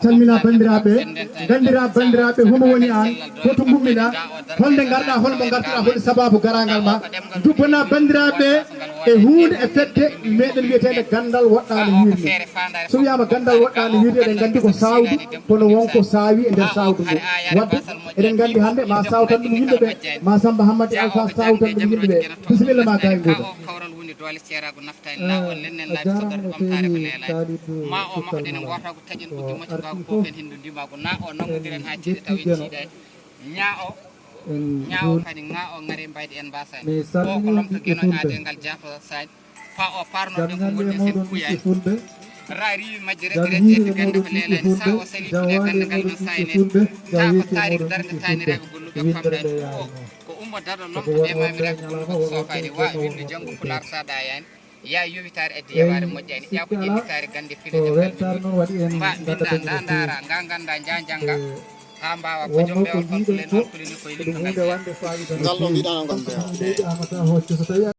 calmina bandiraɓe gandira bandiraɓe homo woni an hoto gummina holde garɗa holmo gartuɗa hol sababu garagal ma jubbana bandiraɓe e hunde e fedde meɗen wiyetede gandal woɗɗani hirde so wiyama gandal woɗɗani hirde eɗen gandi ko sawdu kono wonko sawi e nder sawdu ngu wadde eɗen gandi hande ma sawtan ɗum yimɓeɓe ma Samba Hammadi Alpha sawtan ɗum yimɓeɓe bisimilla ma gay nguuɗa dole ceerago naftani lawol lennen laabi sodorde ɓamtare ko leelani ma o mahɗene gorta ko taƴen ɓuggi maccu gago fof ken hindu ndimago na o nanggodiren ha ceeɗe taw en ciiɗani ña o kadi ga o gaari mbayde en mbasani o ko lomto gueno ade ngal jaato sañ pa o parnoɗen ko gonɗen sen kuyani ra riwi majje retraité gande ko leelani sa o salitine gande ngal no saynede ta ko tarik darde taniraɓe golluɓe famɗani o ko ummo darɗo lomto ɓe mamiraɓe golluɓe ko sofani wawi winde janggo pular saɗa yani ya yowitare e diyaware moƴƴani ƴa ko ƴellitare gande pilide mba binda da daara nga ganda jajanga ha mbawa ko joom ɓe on kon kulen on kulini koye liggo ngal